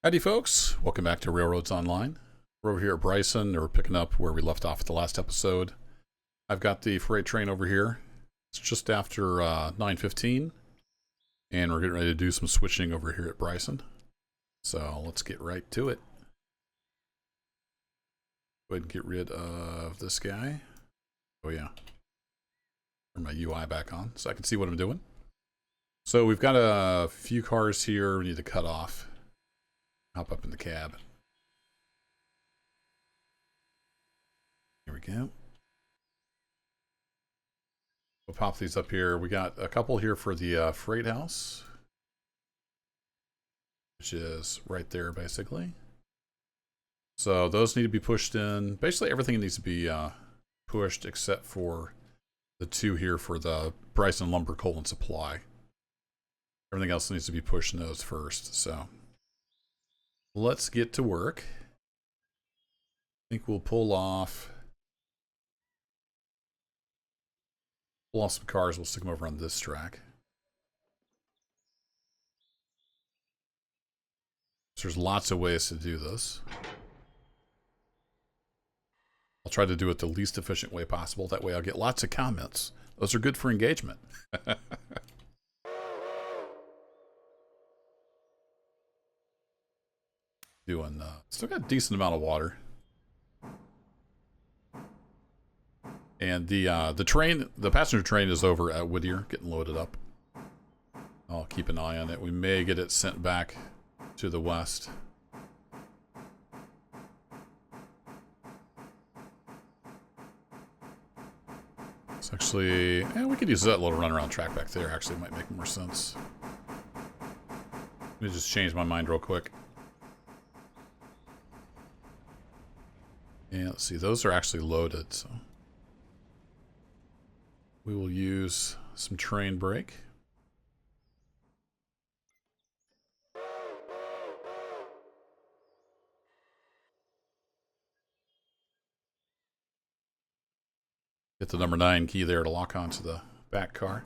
Howdy folks, welcome back to Railroads Online. We're over here at Bryson, and we're picking up where we left off at the last episode. I've got the freight train over here. It's just after 9:15, and we're getting ready to do some switching over here at Bryson. So let's get right to it. Go ahead and get rid of this guy. Oh yeah. Turn my UI back on so I can see what I'm doing. So we've got a few cars here we need to cut off. Hop up in the cab. Here we go. We'll pop these up here. We got a couple here for the freight house, which is right there basically. So those need to be pushed in. Basically everything needs to be pushed except for the two here for the Bryson lumber coal and supply. Everything else needs to be pushed in those first. So let's get to work. I think we'll pull off some cars. We'll stick them over on this track. So there's lots of ways to do this. I'll try to do it the least efficient way possible. That way I'll get lots of comments. Those are good for engagement. Doing still got a decent amount of water. And the train, the passenger train is over at Whittier getting loaded up. I'll keep an eye on it. We may get it sent back to the west. It's actually, we could use that little runaround track back there. Actually, it might make more sense. Let me just change my mind real quick. Yeah, let's see. Those are actually loaded, so we will use some train brake. Hit the number 9 key there to lock onto the back car.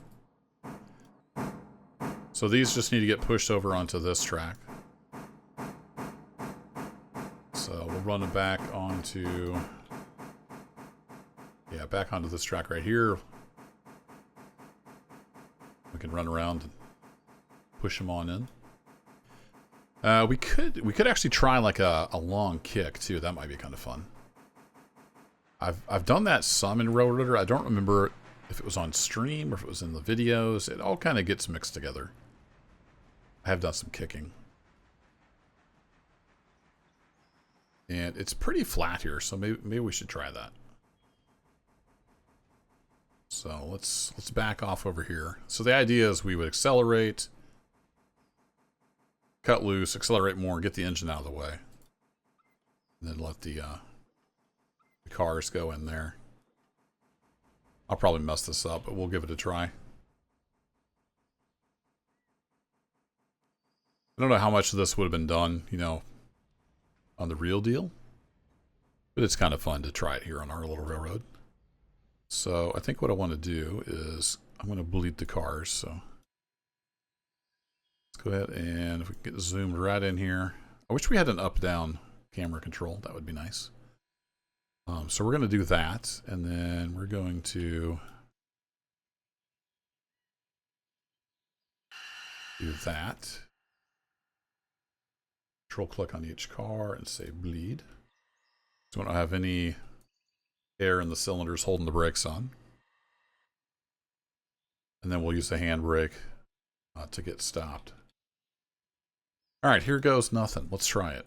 So these just need to get pushed over onto this track. So we'll run it back onto, back onto this track right here. We can run around and push them on in. We could actually try like a long kick too. That might be kind of fun. I've done that some in Railroader. I don't remember if it was on stream or if it was in the videos. It all kind of gets mixed together. I have done some kicking. And it's pretty flat here, so maybe we should try that. So let's back off over here. So the idea is we would accelerate, cut loose, accelerate more, get the engine out of the way, and then let the cars go in there. I'll probably mess this up, but we'll give it a try. I don't know how much of this would have been done, on the real deal, but it's kind of fun to try it here on our little railroad. So I think what I want to do is I'm going to bleed the cars. So let's go ahead and if we can get zoomed right in here. I wish we had an up-down camera control. That would be nice. So we're going to do that, and then we're going to do that. Control click on each car and say bleed. So we don't have any air in the cylinders holding the brakes on. And then we'll use the handbrake to get stopped. All right, here goes nothing. Let's try it.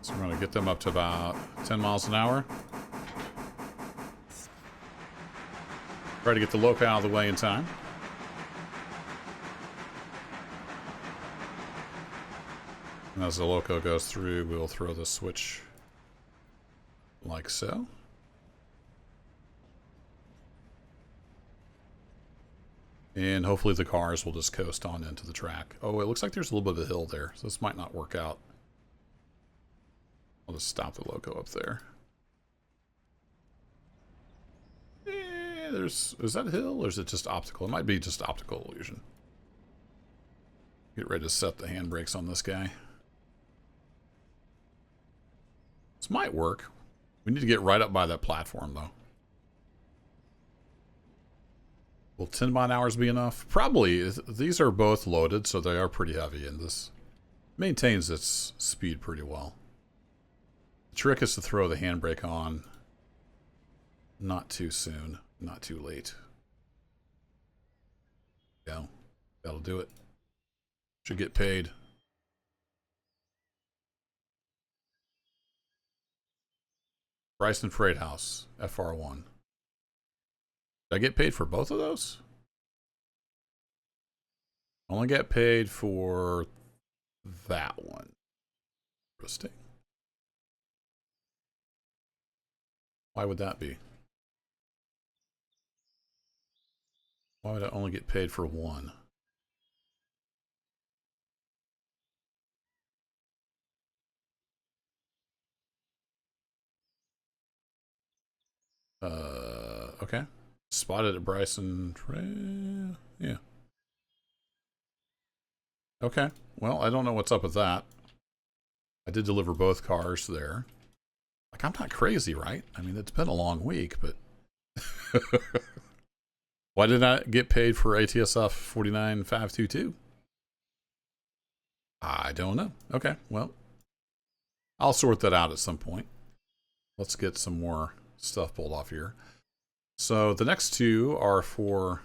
So we're going to get them up to about 10 miles an hour. Try to get the loco out of the way in time. And as the loco goes through, we'll throw the switch like so. And hopefully the cars will just coast on into the track. Oh, it looks like there's a little bit of a hill there, so this might not work out. I'll just stop the logo up there. Is that a hill or is it just optical? It might be just optical illusion. Get ready to set the handbrakes on this guy. This might work. We need to get right up by that platform though. Will 10 mile/hour be enough? Probably. These are both loaded, so they are pretty heavy, and this maintains its speed pretty well. The trick is to throw the handbrake on not too soon, not too late. Yeah, that'll do it. Should get paid. Bryson Freight House, FR1. Did I get paid for both of those? Only get paid for that one. Interesting. Why would that be? Why would I only get paid for one? Okay. Spotted at Bryson. Yeah. Okay. Well, I don't know what's up with that. I did deliver both cars there. Like, I'm not crazy, right? I mean, it's been a long week, but... Why did I get paid for ATSF 49522? I don't know. Okay, well, I'll sort that out at some point. Let's get some more stuff pulled off here. So the next two are for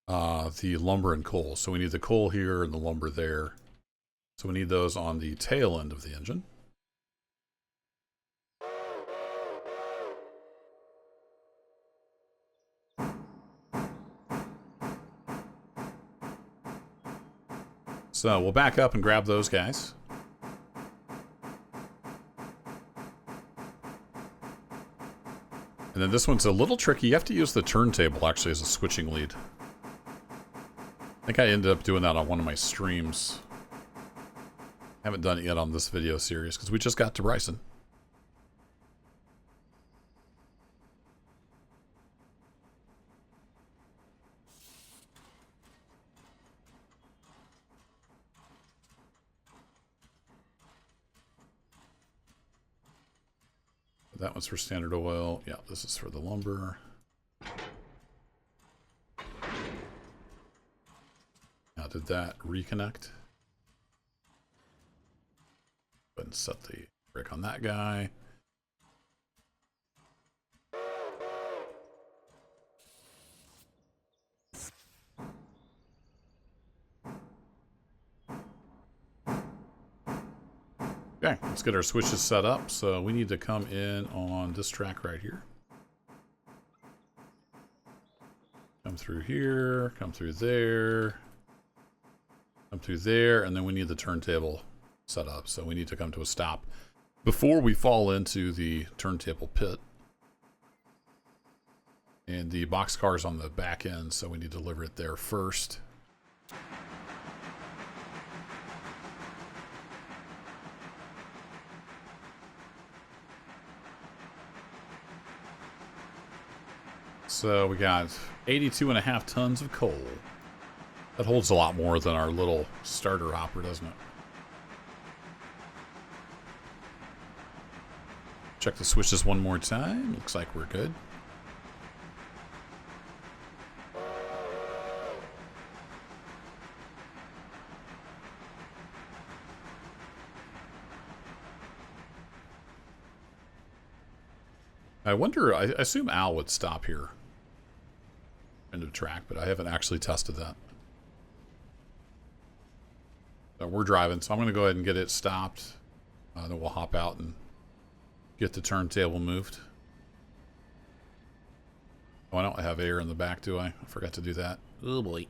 the lumber and coal. So we need the coal here and the lumber there. So we need those on the tail end of the engine. So we'll back up and grab those guys. And then this one's a little tricky. You have to use the turntable actually as a switching lead. I think I ended up doing that on one of my streams. Haven't done it yet on this video series because we just got to Bryson. That one's for Standard Oil. Yeah, this is for the lumber. Now, did that reconnect? Go ahead and set the brake on that guy. Okay, let's get our switches set up. So we need to come in on this track right here. Come through here, come through there, come through there, and then we need the turntable set up. So we need to come to a stop before we fall into the turntable pit. And the boxcar's on the back end, so we need to deliver it there first. So we got 82.5 tons of coal. That holds a lot more than our little starter hopper, doesn't it? Check the switches one more time. Looks like we're good. I wonder, I assume Al would stop here. End of track, but I haven't actually tested that. So we're driving, so I'm going to go ahead and get it stopped. Then we'll hop out and get the turntable moved. Oh, I don't have air in the back, do I? I forgot to do that. Oh boy.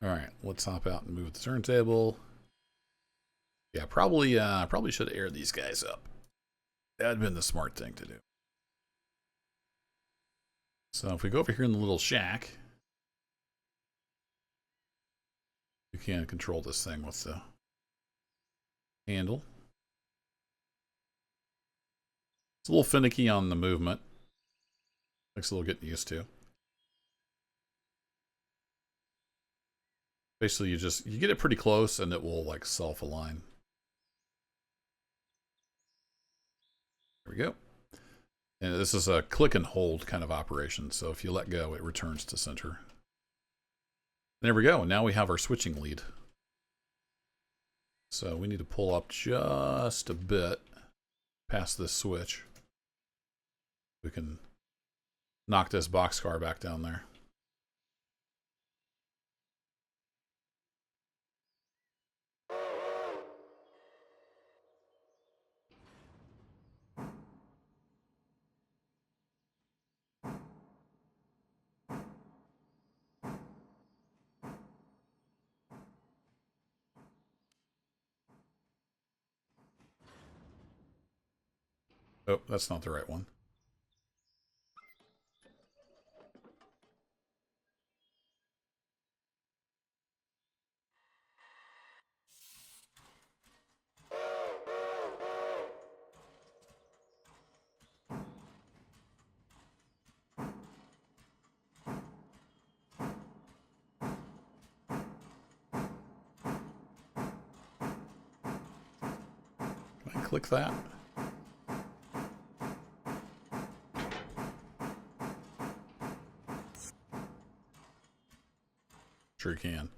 Alright, let's hop out and move the turntable. Yeah, probably should air these guys up. That'd been the smart thing to do. So if we go over here in the little shack, You can control this thing with the handle. It's a little finicky on the movement. Takes a little getting used to. Basically, you get it pretty close and it will like self-align. There we go. And this is a click and hold kind of operation. So if you let go, it returns to center. There we go. And now we have our switching lead. So we need to pull up just a bit past this switch. We can knock this boxcar back down there. Oh, that's not the right one. Can I click that? Sure you can.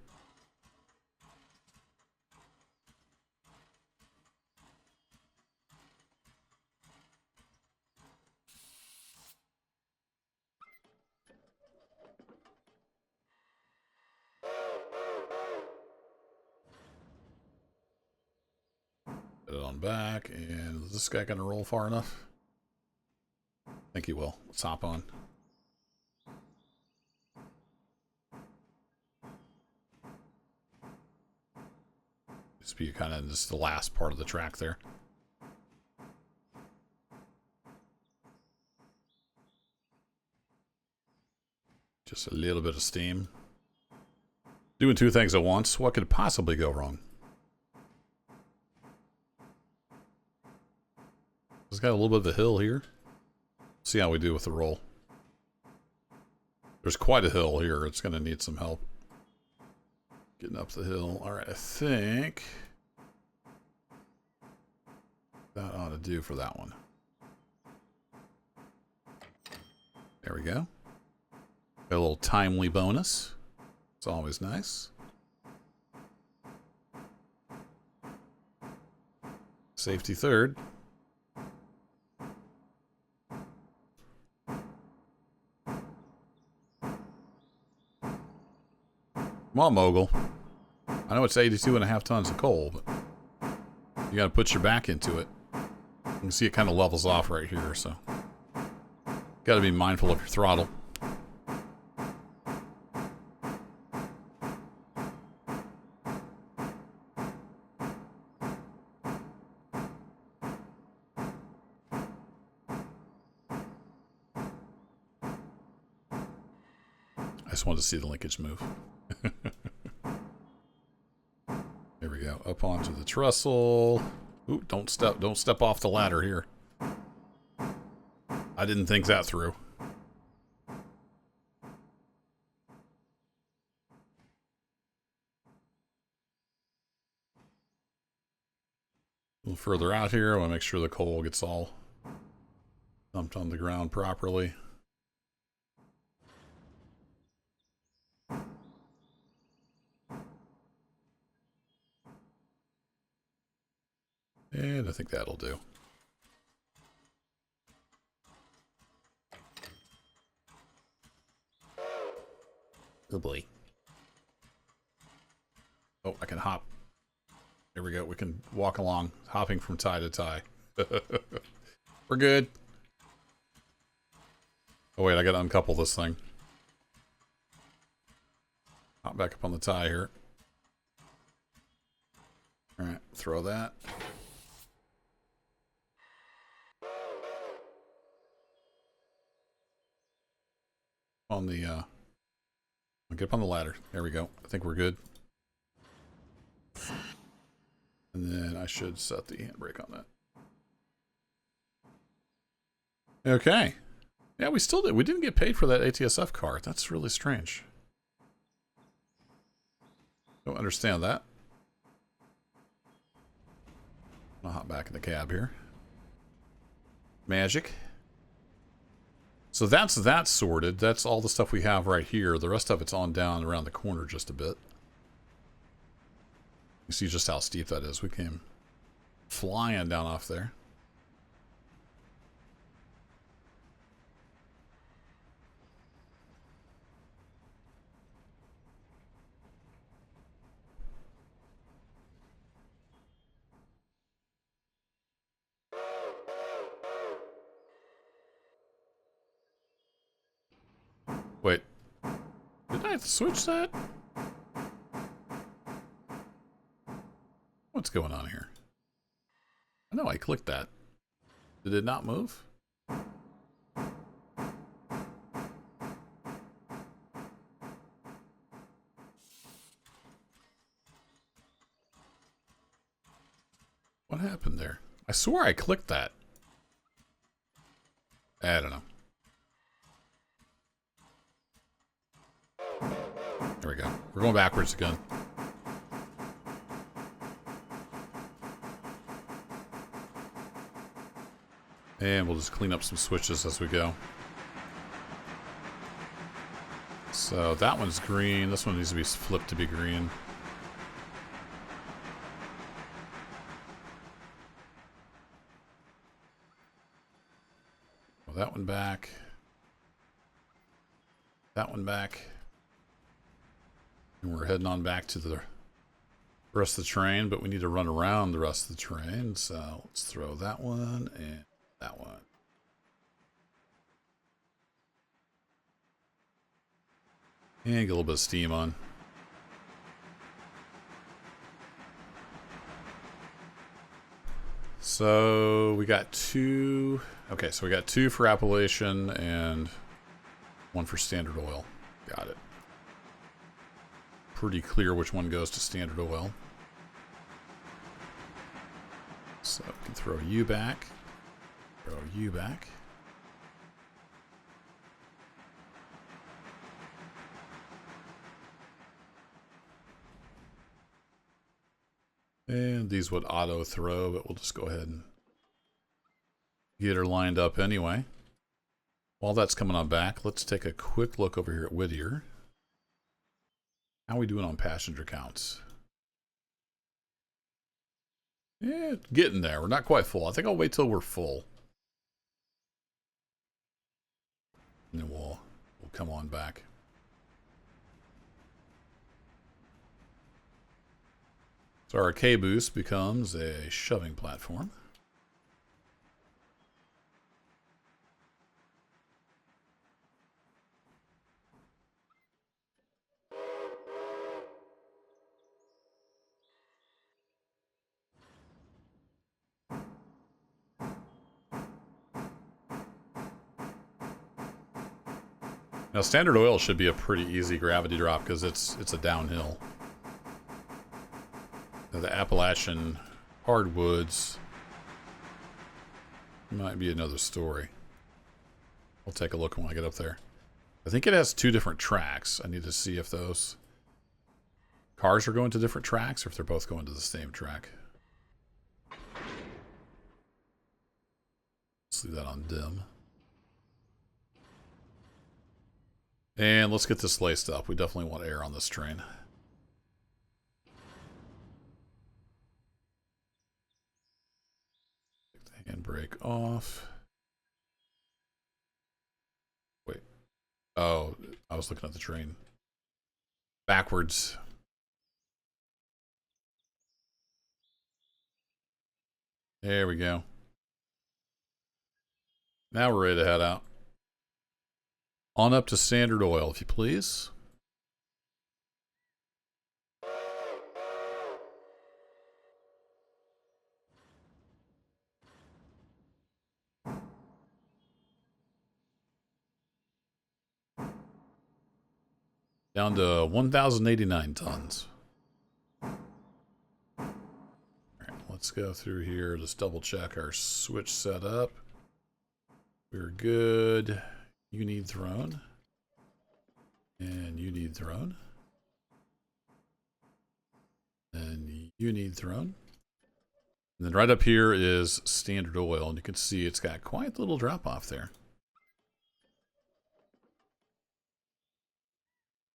Put it on back, and is this guy going to roll far enough? I think he will. Let's hop on. Just be kind of just the last part of the track there. Just a little bit of steam. Doing two things at once. What could possibly go wrong? It's got a little bit of a hill here. See how we do with the roll. There's quite a hill here. It's going to need some help getting up the hill. All right, I think that ought to do for that one. There we go. Got a little timely bonus. It's always nice. Safety third. Come on, Mogul. I know it's 82.5 tons of coal, but you got to put your back into it. You can see it kind of levels off right here, so got to be mindful of your throttle. I just wanted to see the linkage move. There we go. Up onto the trestle. Ooh, don't step off the ladder here. I didn't think that through. A little further out here, I want to make sure the coal gets all dumped on the ground properly. And I think that'll do. Oh boy. Oh, I can hop. There we go. We can walk along, hopping from tie to tie. We're good. Oh wait, I gotta uncouple this thing. Hop back up on the tie here. Alright, throw that. On the, get up on the ladder. There we go. I think we're good. And then I should set the handbrake on that. Okay. Yeah, we still did. We didn't get paid for that ATSF car. That's really strange. Don't understand that. I'll hop back in the cab here. Magic. So that's that sorted. That's all the stuff we have right here. The rest of it's on down around the corner just a bit. You see just how steep that is. We came flying down off there. Wait. Did I switch that? What's going on here? I know I clicked that. Did it not move? What happened there? I swore I clicked that. I don't know. There we go. We're going backwards again. And we'll just clean up some switches as we go. So that one's green. This one needs to be flipped to be green. Well, that one back. That one back. And we're heading on back to the rest of the train, but we need to run around the rest of the train. So let's throw that one and that one. And get a little bit of steam on. So we got two. Okay, so we got two for Appalachian and one for Standard Oil. Got it. Pretty clear which one goes to Standard Oil. So we can throw you back. Throw you back. And these would auto throw, but we'll just go ahead and get her lined up anyway. While that's coming on back, let's take a quick look over here at Whittier. How are we doing on passenger counts? Yeah, getting there. We're not quite full. I think I'll wait till we're full. And then we'll come on back. So our K-Boost becomes a shoving platform. Now Standard Oil should be a pretty easy gravity drop because it's a downhill. Now, the Appalachian hardwoods might be another story. We'll take a look when I get up there. I think it has two different tracks. I need to see if those cars are going to different tracks or if they're both going to the same track. Let's leave that on dim. And let's get this laced up. We definitely want air on this train. Take the handbrake off. Wait. Oh, I was looking at the train. Backwards. There we go. Now we're ready to head out. On up to Standard Oil, if you please. Down to 1,089 tons. All right, let's go through here. Just double check our switch setup. We're good. You need throne. And you need throne. And you need throne. And then right up here is standard oil. And you can see it's got quite a little drop off there.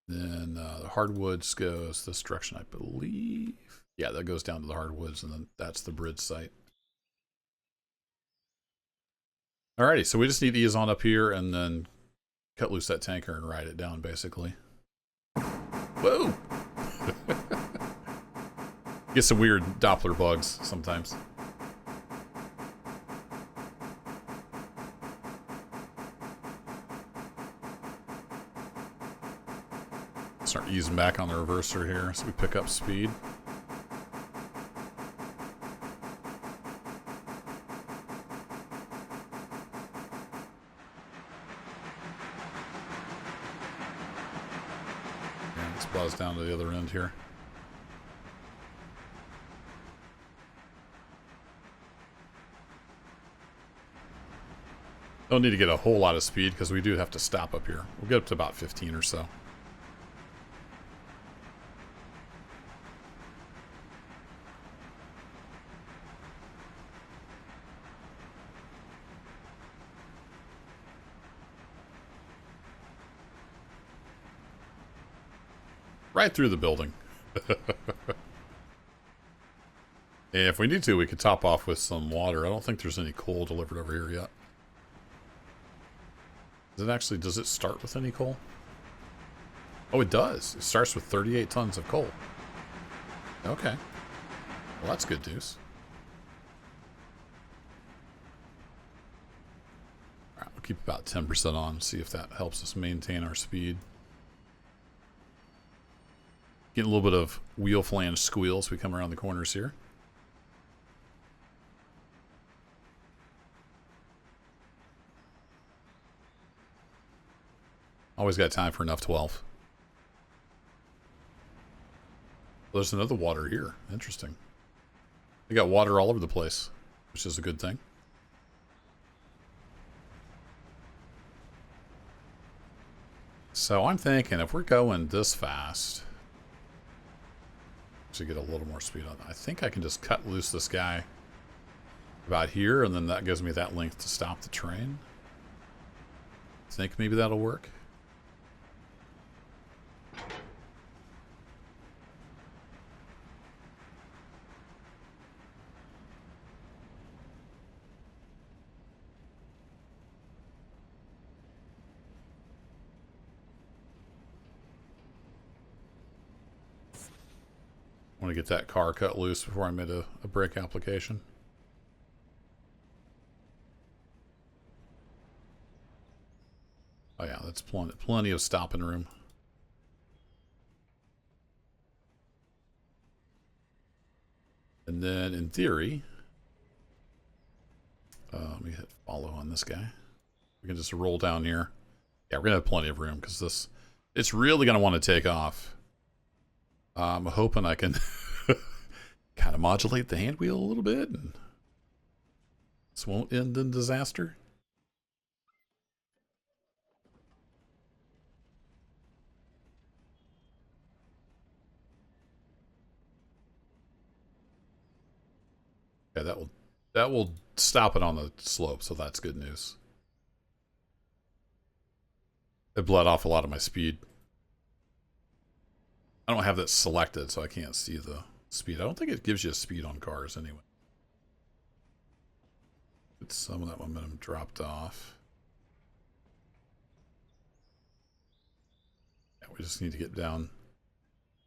Then the hardwoods goes this direction, I believe. Yeah, that goes down to the hardwoods, and then that's the bridge site. Alrighty, so we just need to ease on up here and then cut loose that tanker and ride it down, basically. Whoa! Get some weird Doppler bugs sometimes. Start easing back on the reverser here so we pick up speed. And let's buzz down to the other end here. Don't need to get a whole lot of speed because we do have to stop up here. We'll get up to about 15 or so. Right through the building. If we need to, we could top off with some water. I don't think there's any coal delivered over here yet. Does it start with any coal? Oh, it does. It starts with 38 tons of coal. Okay. Well, that's good news. Alright, we'll keep about 10% on, see if that helps us maintain our speed. Getting a little bit of wheel flange squeal as we come around the corners here. Always got time for enough 12. Well, there's another water here. Interesting. They got water all over the place, which is a good thing. So I'm thinking if we're going this fast, to get a little more speed on, I think I can just cut loose this guy about here, and then that gives me that length to stop the train. Think maybe that'll work. I want to get that car cut loose before I made a brake application. Oh yeah, that's plenty of stopping room. And then in theory, let me hit follow on this guy. We can just roll down here. Yeah, we're gonna have plenty of room because it's really gonna want to take off. I'm hoping I can kind of modulate the hand wheel a little bit, and this won't end in disaster. Yeah, that will stop it on the slope, so that's good news. It bled off a lot of my speed. I don't have that selected, so I can't see the speed. I don't think it gives you a speed on cars anyway. But some of that momentum dropped off. Yeah, we just need to get down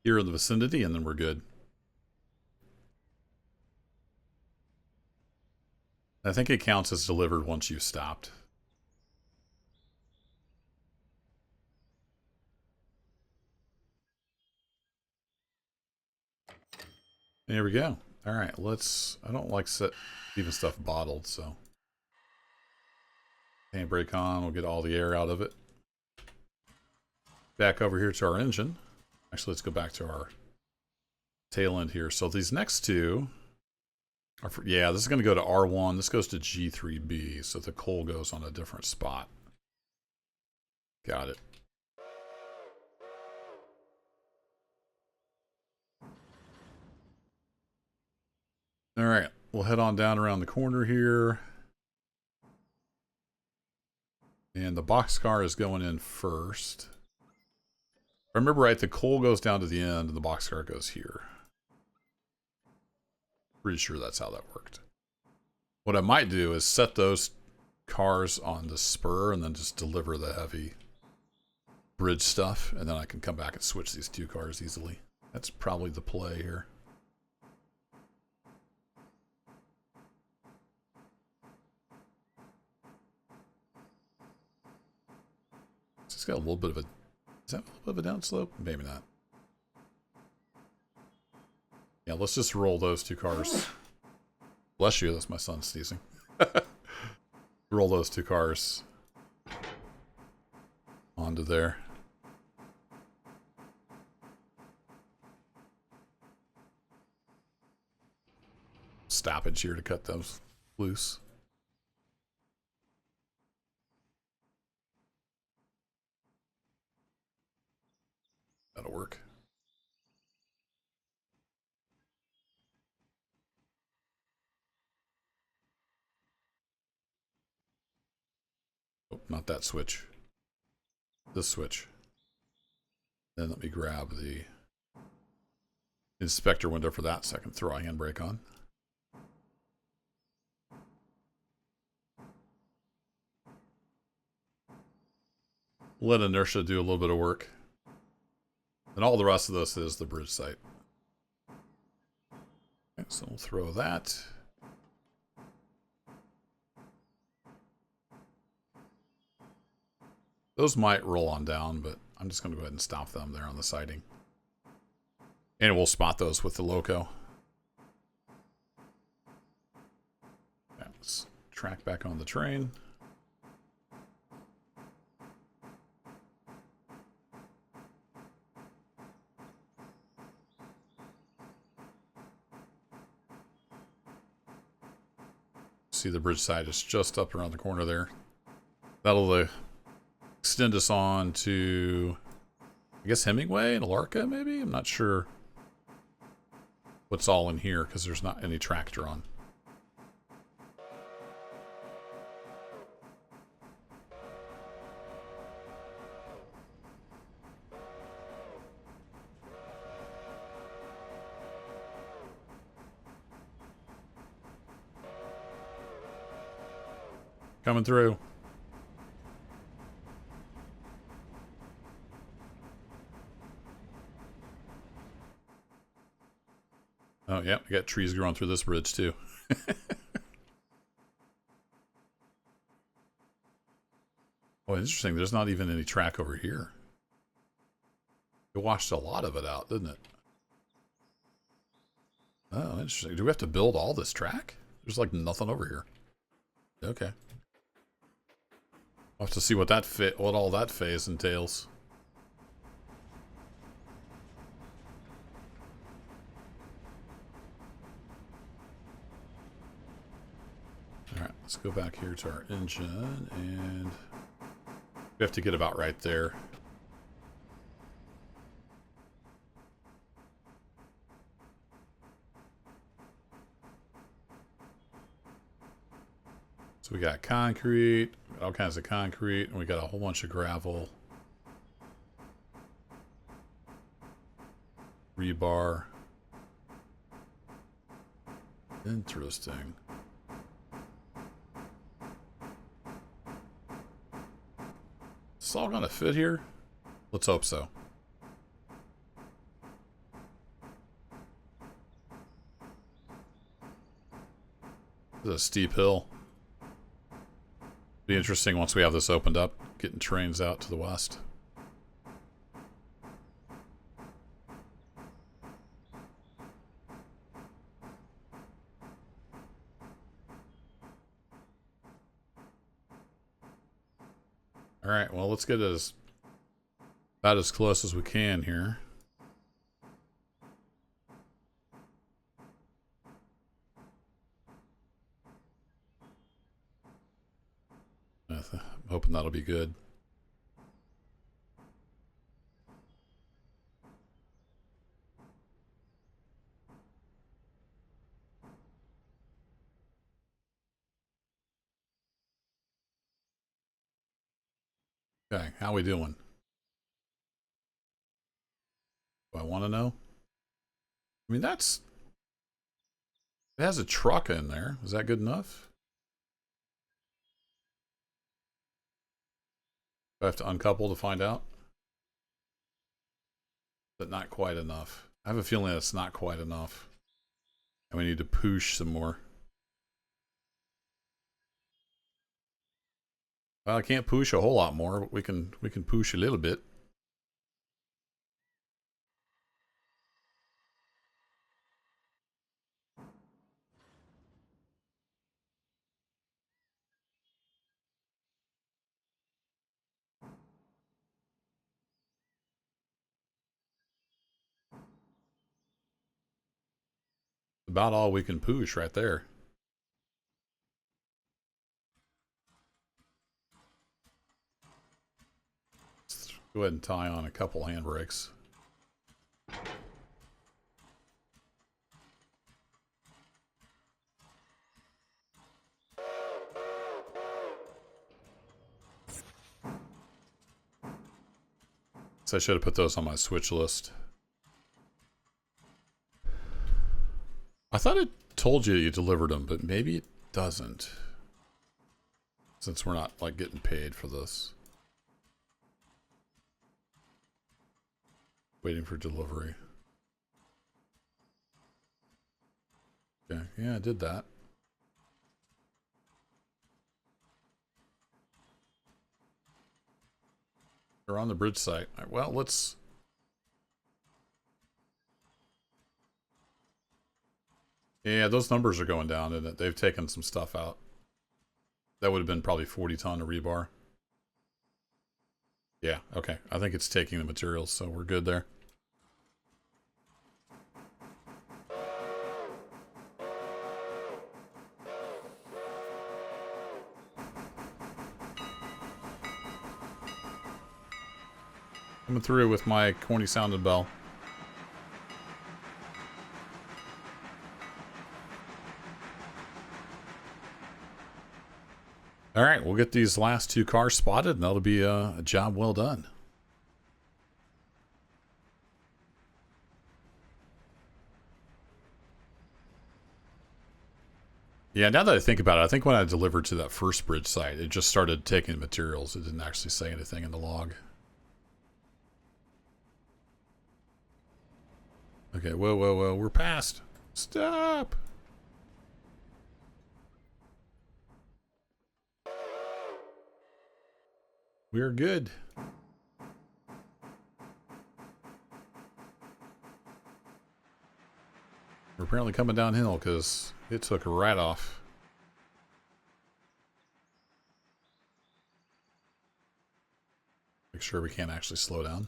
here in the vicinity, and then we're good. I think it counts as delivered once you've stopped. There we go. All right, I don't like leaving stuff bottled, so. Handbrake on, we'll get all the air out of it. Back over here to our engine. Actually, let's go back to our tail end here. So these next two, Yeah, this is going to go to R1. This goes to G3B, so the coal goes on a different spot. Got it. All right, we'll head on down around the corner here. And the boxcar is going in first. If I remember right, the coal goes down to the end and the boxcar goes here. Pretty sure that's how that worked. What I might do is set those cars on the spur and then just deliver the heavy bridge stuff, and then I can come back and switch these two cars easily. That's probably the play here. It's got a little bit of a... Is that a little bit of a downslope? Maybe not. Yeah, let's just roll those two cars. Bless you, that's my son sneezing. Roll those two cars onto there. Stoppage here to cut those loose. That'll work. Oh, not that switch. This switch. Then let me grab the inspector window for that second. Throw a handbrake on. Let inertia do a little bit of work. And all the rest of this is the bridge site. Okay, so we'll throw that. Those might roll on down, but I'm just going to go ahead and stop them there on the siding. And we'll spot those with the loco. Okay, let's track back on the train. See the bridge side is just up around the corner there. That'll extend us on to, I guess, Hemingway and Alarka, maybe? I'm not sure what's all in here because there's not any tractor on. Coming through. Oh, yeah, we got trees growing through this bridge, too. Oh, interesting. There's not even any track over here. It washed a lot of it out, didn't it? Oh, interesting. Do we have to build all this track? There's like nothing over here. Okay. We'll have to see what what all that phase entails. Alright, let's go back here to our engine, and we have to get about right there. So we got concrete, all kinds of concrete, and we got a whole bunch of gravel. Rebar. Interesting. Is this all gonna fit here? Let's hope so. This is a steep hill. Be interesting once we have this opened up, getting trains out to the west. Alright, well, let's get about as close as we can here. hoping that'll be good. Okay, how we doing? Do I want to know? I mean, it has a truck in there. Is that good enough? Do I have to uncouple to find out? But not quite enough. I have a feeling that's not quite enough. And we need to push some more. Well, I can't push a whole lot more, but we can push a little bit. About all we can push right there. Let's go ahead and tie on a couple handbrakes. So I should have put those on my switch list. I thought it told you delivered them, but maybe it doesn't. Since we're not like getting paid for this. Waiting for delivery. Okay, yeah, I did that. They're on the bridge site. Right, well, let's... Yeah, those numbers are going down, and they've taken some stuff out. That would have been probably 40 ton of rebar. Yeah, okay. I think it's taking the materials, so we're good there. Coming through with my corny sounding bell. All right, we'll get these last two cars spotted, and that'll be a job well done. Yeah, now that I think about it, I think when I delivered to that first bridge site, it just started taking materials. It didn't actually say anything in the log. Okay, whoa, whoa, whoa, we're past. Stop! We're good. We're apparently coming downhill because it took a right off. Make sure we can't actually slow down.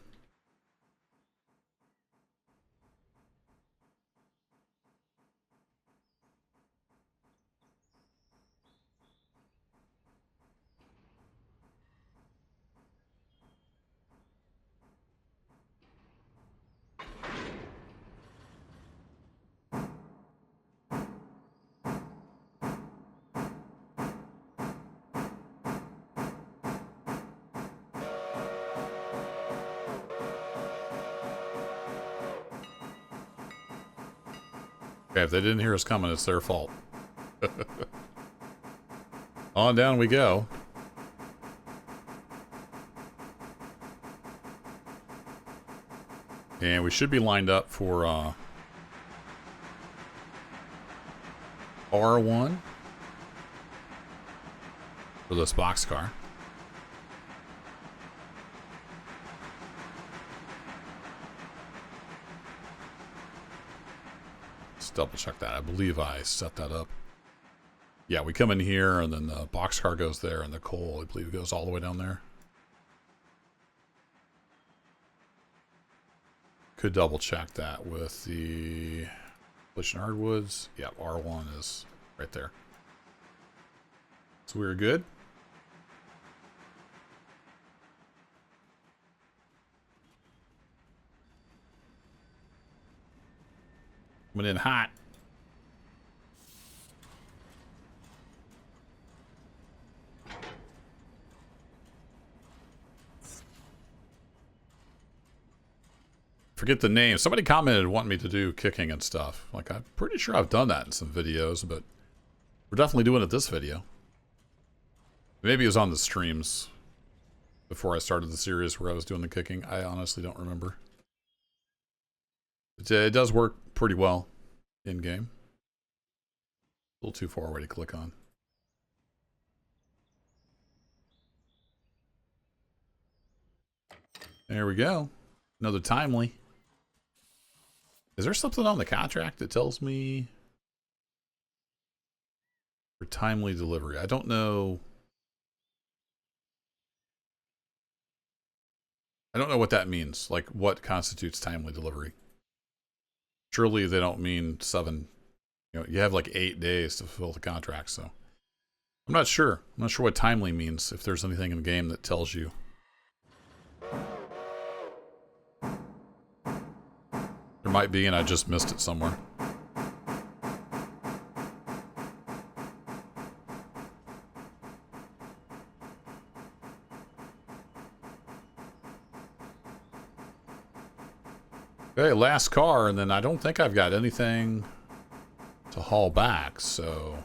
Okay, if they didn't hear us coming, it's their fault. On down we go. And we should be lined up for R1 for this boxcar. Let's double check that. I believe I set that up. Yeah, we come in here and then the boxcar goes there and the coal, I believe, goes all the way down there. Could double check that with the Appalachian hardwoods. Yeah, R1 is right there. So we're good. Coming in hot. Forget the name. Somebody commented wanting me to do kicking and stuff. Like, I'm pretty sure I've done that in some videos, but we're definitely doing it this video. Maybe it was on the streams before I started the series where I was doing the kicking. I honestly don't remember. It does work pretty well in-game. A little too far away to click on. There we go. Another timely. Is there something on the contract that tells me for timely delivery? I don't know. I don't know what that means. Like, what constitutes timely delivery? Surely they don't mean 7. You know, you have like 8 days to fulfill the contract, so I'm not sure. I'm not sure what timely means, if there's anything in the game that tells you. There might be, and I just missed it somewhere. Okay, last car, and then I don't think I've got anything to haul back, so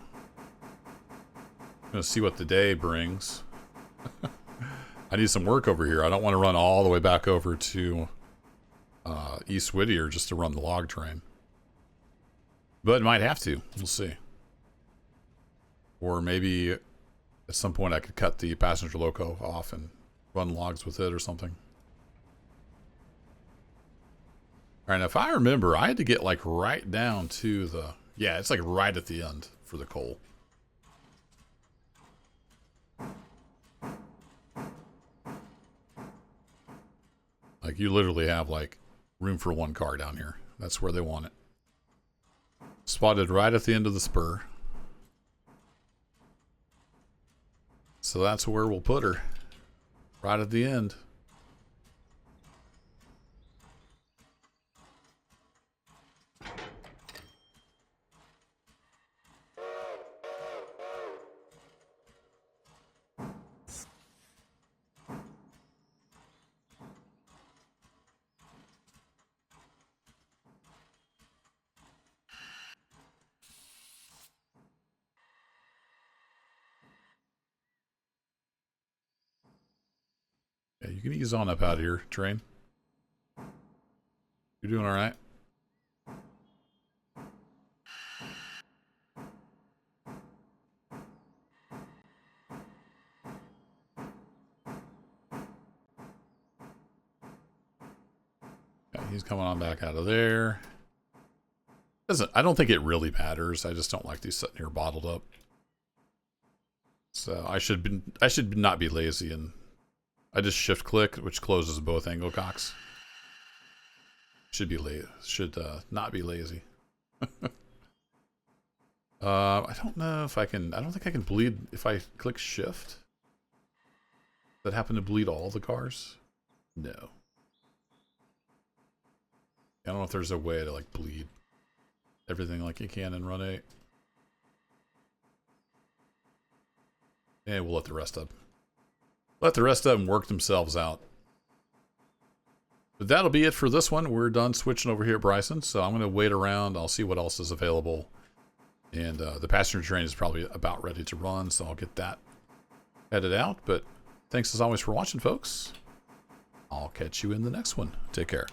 I'm gonna see what the day brings. I need some work over here. I don't want to run all the way back over to East Whittier just to run the log train. But might have to. We'll see. Or maybe at some point I could cut the passenger loco off and run logs with it or something. Alright, now if I remember, I had to get like right down to the... Yeah, it's like right at the end for the coal. Like, you literally have like room for one car down here. That's where they want it. Spotted right at the end of the spur. So that's where we'll put her. Right at the end. Yeah, you can ease on up out of here, train. You're doing all right. Yeah, he's coming on back out of there. I don't think it really matters. I just don't like these sitting here bottled up. So I should not be lazy, and I just shift click, which closes both angle cocks. Should not be lazy. I don't know if I can. I don't think I can bleed if I click shift. Does that happen to bleed all the cars? No. I don't know if there's a way to like bleed everything like you can in Run 8. And we'll let the rest of them work themselves out. But that'll be it for this one. We're done switching over here at Bryson, so I'm going to wait around. I'll see what else is available. And the passenger train is probably about ready to run, so I'll get that headed out. But thanks as always for watching, folks. I'll catch you in the next one. Take care.